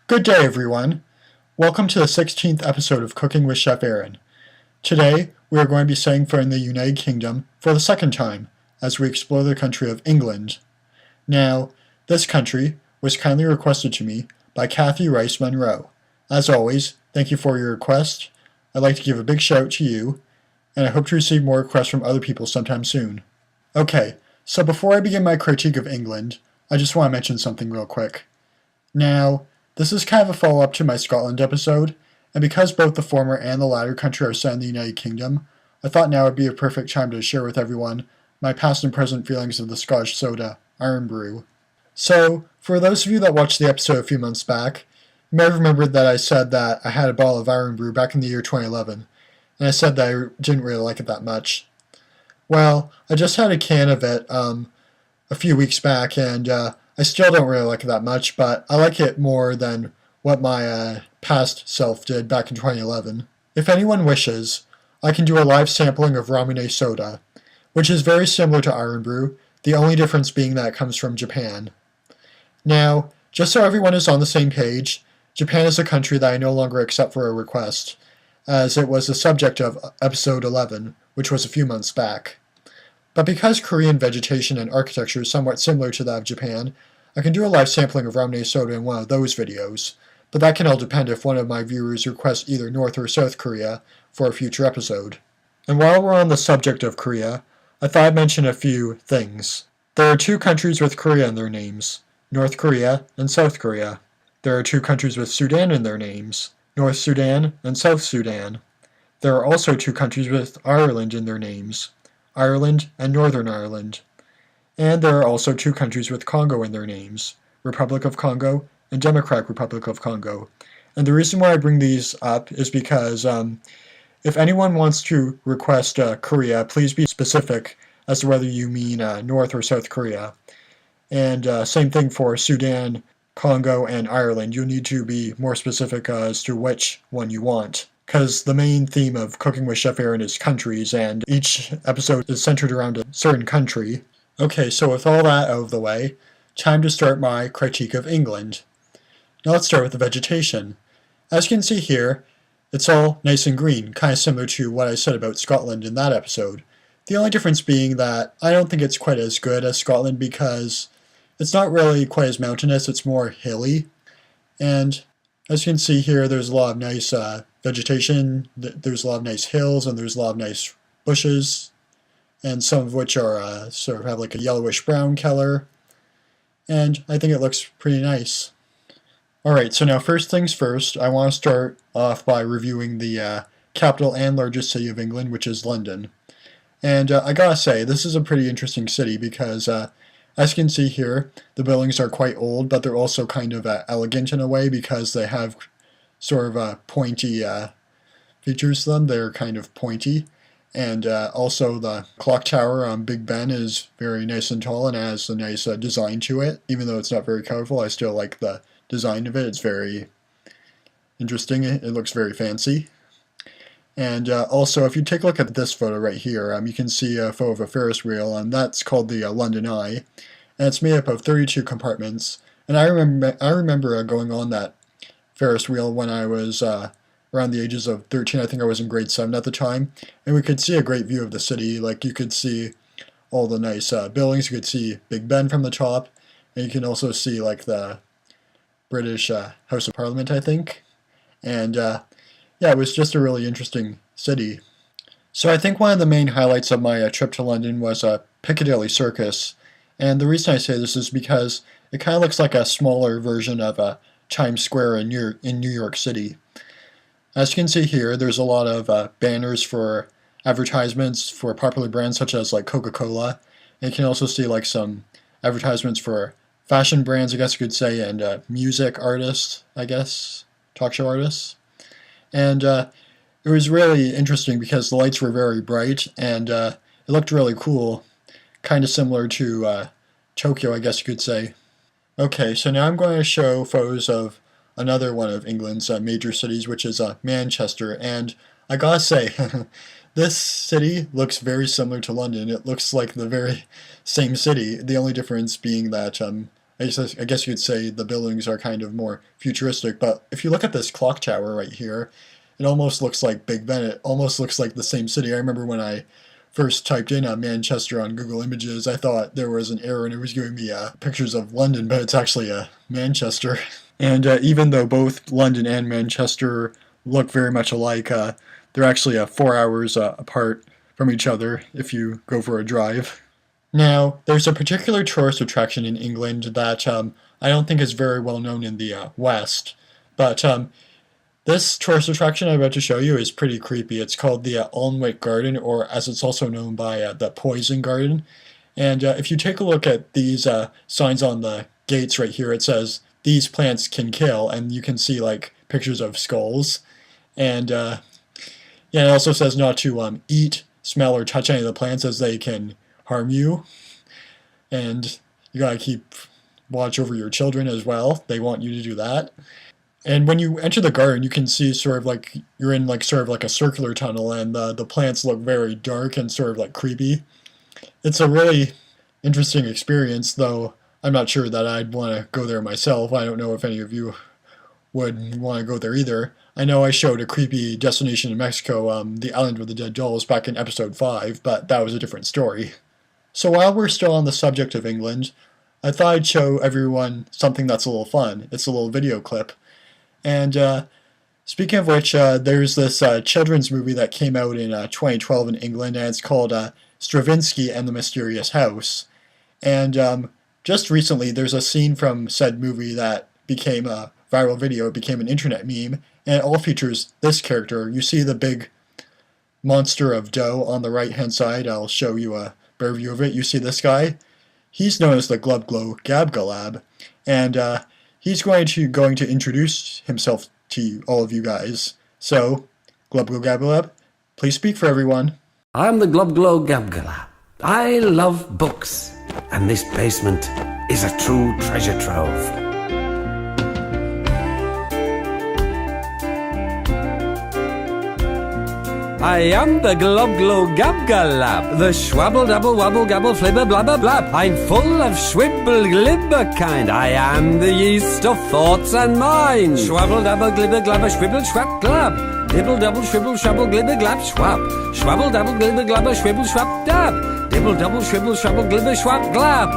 Good day, everyone. Welcome to the 16th episode of Cooking with Chef Aaron. Today, we are going to be staying in the United Kingdom for the second time as we explore the country of England. Now, this country was kindly requested to me by Cathy Rice Munro. As always, thank you for your request. I'd like to give a big shout out to you, and I hope to receive more requests from other people sometime soon. Okay, so before I begin my critique of England, I just want to mention something real quick. Now, this is kind of a follow-up to my Scotland episode, and because both the former and the latter country are set in the United Kingdom, I thought now would be a perfect time to share with everyone my past and present feelings of the Scottish soda, Iron Brew. So, for those of you that watched the episode a few months back, you may have remembered that I said that I had a bottle of Iron Brew back in the year 2011, and I said that I didn't really like it that much. Well, I just had a can of it a few weeks back, and I still don't really like it that much, but I like it more than what my past self did back in 2011. If anyone wishes, I can do a live sampling of Ramune soda, which is very similar to Iron Brew, the only difference being that it comes from Japan. Now, just so everyone is on the same page, Japan is a country that I no longer accept for a request, as it was the subject of episode 11, which was a few months back. But because Korean vegetation and architecture is somewhat similar to that of Japan, I can do a live sampling of Ramune soda in one of those videos, but that can all depend if one of my viewers requests either North or South Korea for a future episode. And while we're on the subject of Korea, I thought I'd mention a few things. There are two countries with Korea in their names, North Korea and South Korea. There are two countries with Sudan in their names, North Sudan and South Sudan. There are also two countries with Ireland in their names, Ireland and Northern Ireland. And there are also two countries with Congo in their names, Republic of Congo and Democratic Republic of Congo. And the reason why I bring these up is because if anyone wants to request Korea, please be specific as to whether you mean North or South Korea. And same thing for Sudan, Congo, and Ireland. You need to be more specific as to which one you want, because the main theme of Cooking with Chef Aaron is countries, and each episode is centered around a certain country. Okay, so with all that out of the way, time to start my critique of England. Now let's start with the vegetation. As you can see here, it's all nice and green, kind of similar to what I said about Scotland in that episode. The only difference being that I don't think it's quite as good as Scotland because it's not really quite as mountainous, it's more hilly. And as you can see here, there's a lot of nice vegetation, there's a lot of nice hills, and there's a lot of nice bushes, and some of which are sort of have like a yellowish brown color, and I think it looks pretty nice. Alright, so now first things first, I want to start off by reviewing the capital and largest city of England, which is London. And I gotta say, this is a pretty interesting city because, as you can see here, the buildings are quite old, but they're also kind of elegant in a way because they have sort of pointy features to them. They're kind of pointy. And also the clock tower on Big Ben is very nice and tall and has a nice design to it. Even though it's not very colorful, I still like the design of it. It's very interesting. It looks very fancy. And also, if you take a look at this photo right here, you can see a photo of a Ferris wheel, and that's called the London Eye. And it's made up of 32 compartments. And I remember going on that Ferris wheel when I was around the ages of 13. I think I was in grade 7 at the time, and we could see a great view of the city. Like, you could see all the nice buildings, you could see Big Ben from the top, and you can also see like the British House of Parliament, I think. And yeah, it was just a really interesting city. So I think one of the main highlights of my trip to London was Piccadilly Circus, and the reason I say this is because it kind of looks like a smaller version of Times Square in New York City. As you can see here, there's a lot of banners for advertisements for popular brands such as like Coca-Cola. And you can also see like some advertisements for fashion brands, I guess you could say, and music artists, I guess, talk show artists. And it was really interesting because the lights were very bright and it looked really cool, kind of similar to Tokyo, I guess you could say. Okay, so now I'm going to show photos of another one of England's major cities, which is Manchester, and I gotta say, this city looks very similar to London. It looks like the very same city, the only difference being that I guess you could say the buildings are kind of more futuristic, but if you look at this clock tower right here, it almost looks like Big Ben. It almost looks like the same city. I remember when I first typed in Manchester on Google Images, I thought there was an error and it was giving me pictures of London, but it's actually Manchester. And even though both London and Manchester look very much alike, they're actually 4 hours apart from each other if you go for a drive. Now, there's a particular tourist attraction in England that I don't think is very well known in the West, but this tourist attraction I'm about to show you is pretty creepy. It's called the Alnwick Garden, or as it's also known by the Poison Garden. And if you take a look at these signs on the gates right here, it says, "These plants can kill," and you can see like pictures of skulls. And yeah, it also says not to eat, smell, or touch any of the plants as they can harm you. And you gotta keep watch over your children as well. They want you to do that. And when you enter the garden, you can see sort of like you're in like sort of like a circular tunnel, and the plants look very dark and sort of like creepy. It's a really interesting experience, though I'm not sure that I'd want to go there myself. I don't know if any of you would want to go there either. I know I showed a creepy destination in Mexico, the Island of the Dead Dolls, back in episode 5, but that was a different story. So while we're still on the subject of England, I thought I'd show everyone something that's a little fun. It's a little video clip. And speaking of which, there's this children's movie that came out in 2012 in England, and it's called Stravinsky and the Mysterious House. And just recently, there's a scene from said movie that became a viral video. It became an internet meme, and it all features this character. You see the big monster of dough on the right-hand side. I'll show you a better view of it. You see this guy? He's known as the Glub Glow Gabgalab, and he's going to introduce himself to all of you guys. So, Glub Glow Gabgalab, please speak for everyone. I'm the Glub Glow Gabgalab. I love books, and this basement is a true treasure trove. I am the Glub Glow Gabgalab, the schwabble dabble wabble gabble flibber blabber blab. I'm full of schwibble glibber kind. I am the yeast of thoughts and minds. Schwabble dabble glibber glabber schwibble schwab glab. Dibble double shwibble shwabble glibber glab schwab. Schwabble dabble glibber glabber schwibble schwab dab. Dibble double shwibble shwabble glibber schwab glab.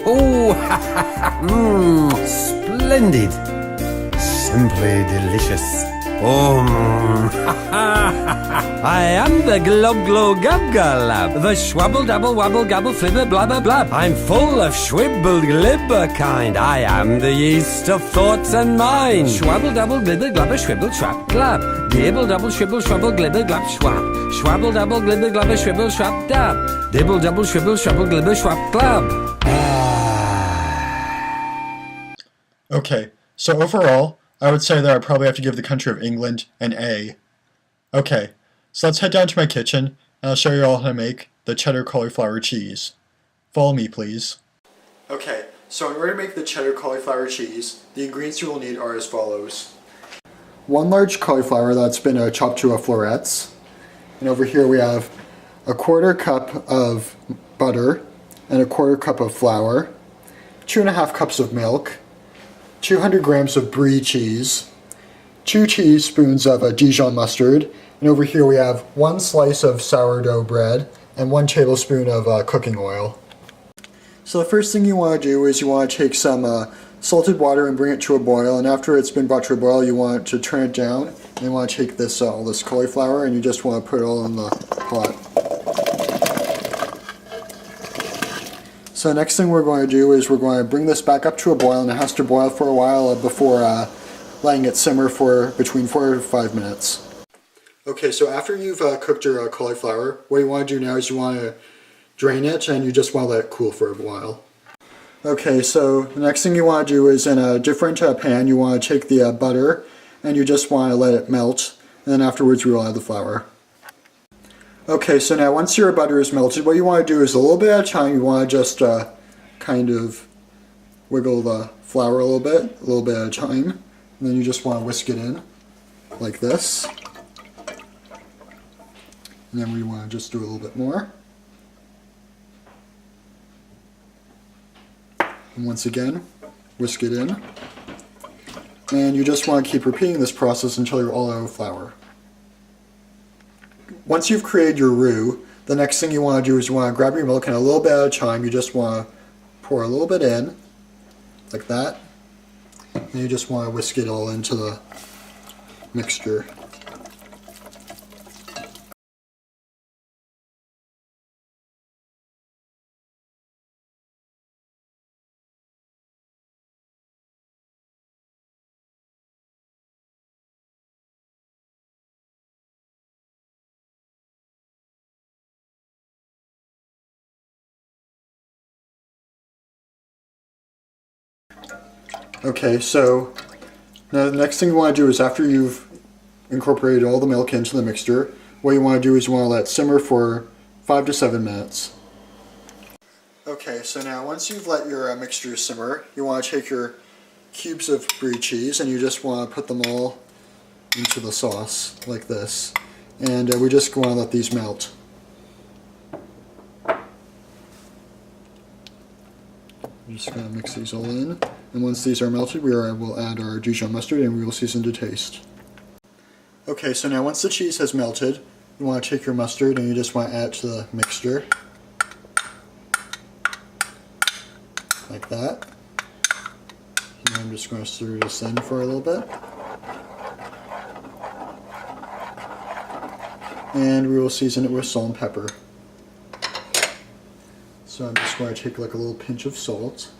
Oh, ha ha ha, splendid. Simply delicious. I am the Glub Glow Gabgalab, the schwabble dabble wabble gabble flibber blabber blab. I'm full of schwibble glibber kind. I am the yeast of thoughts and minds. Schwabble dabble glibber glabber schwibble schwab glab. Dibble double shwibble schwabble glibber glab schwab. Schwabble dabble glibber glabber schwibble schwab dab. Dibble double shwibble schwabble glibber schwab glab. Okay, so overall, I would say that I probably have to give the country of England an A. Okay, so let's head down to my kitchen, and I'll show you all how to make the cheddar cauliflower cheese. Follow me, please. Okay, so in order to make the cheddar cauliflower cheese, the ingredients you will need are as follows. 1 large cauliflower that's been chopped to florets. And over here we have a 1/4 cup of butter and a 1/4 cup of flour, 2.5 cups of milk, 200 grams of brie cheese, 2 teaspoons of Dijon mustard, and over here we have 1 slice of sourdough bread and 1 tablespoon of cooking oil. So the first thing you want to do is you want to take some salted water and bring it to a boil, and after it's been brought to a boil you want to turn it down, and you want to take this all this cauliflower and you just want to put it all in the pot. So the next thing we're going to do is we're going to bring this back up to a boil, and it has to boil for a while before letting it simmer for between 4 to 5 minutes. Okay, so after you've cooked your cauliflower, what you want to do now is you want to drain it, and you just want to let it cool for a while. Okay, so the next thing you want to do is in a different pan, you want to take the butter, and you just want to let it melt, and then afterwards you will add the flour. Okay, so now once your butter is melted, what you want to do is a little bit at a time, you want to just kind of wiggle the flour a little bit at a time, and then you just want to whisk it in like this. And then we want to just do a little bit more. And once again, whisk it in. And you just want to keep repeating this process until you're all out of flour. Once you've created your roux, the next thing you want to do is you want to grab your milk, and a little bit at a time you just want to pour a little bit in, like that. And you just want to whisk it all into the mixture. Okay, so now the next thing you want to do is, after you've incorporated all the milk into the mixture, what you want to do is you want to let it simmer for 5 to 7 minutes. Okay, so now once you've let your mixture simmer, you want to take your cubes of brie cheese and you just want to put them all into the sauce like this. And we just want to let these melt. I'm just going to mix these all in, and once these are melted, we'll add our Dijon mustard and we will season to taste. Okay, so now once the cheese has melted, you want to take your mustard and you just want to add it to the mixture, like that. And I'm just going to stir this in for a little bit. And we will season it with salt and pepper. So I'm just going to take like a little pinch of salt.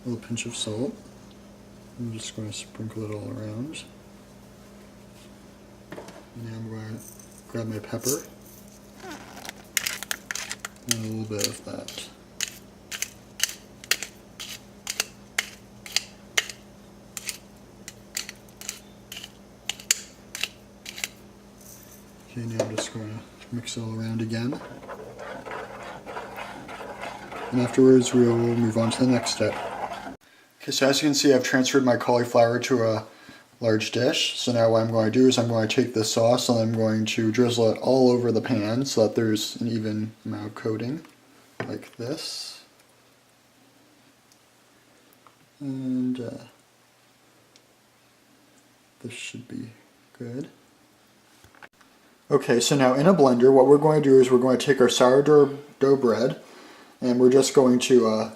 A little pinch of salt. I'm just going to sprinkle it all around. Now I'm going to grab my pepper. And a little bit of that. Okay, now I'm just going to mix it all around again. And afterwards we will move on to the next step. Okay, so as you can see, I've transferred my cauliflower to a large dish. So now what I'm going to do is I'm going to take this sauce and I'm going to drizzle it all over the pan so that there's an even amount of coating, like this. And this should be good. Okay, so now in a blender, what we're going to do is we're going to take our sourdough bread and we're just going to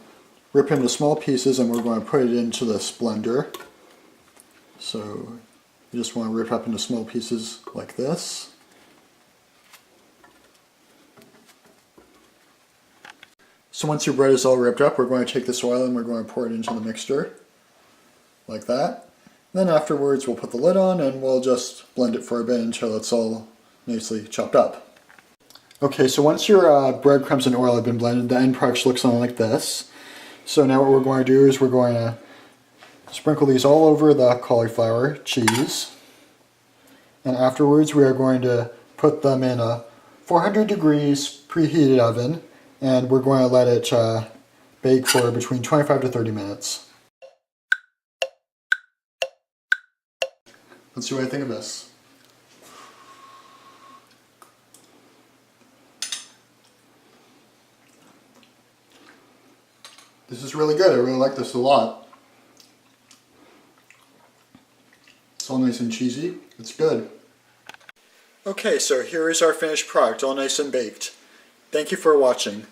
rip into small pieces and we're going to put it into this blender. So you just want to rip up into small pieces like this. So once your bread is all ripped up, we're going to take this oil and we're going to pour it into the mixture, like that. Then afterwards we'll put the lid on and we'll just blend it for a bit until it's all nicely chopped up. Okay, so once your breadcrumbs and oil have been blended, the end product looks something like this. So now what we're going to do is we're going to sprinkle these all over the cauliflower cheese. And afterwards we are going to put them in a 400 degrees preheated oven, and we're going to let it bake for between 25 to 30 minutes. Let's see what I think of this. This is really good. I really like this a lot. It's all nice and cheesy. It's good. Okay, so here is our finished product, all nice and baked. Thank you for watching.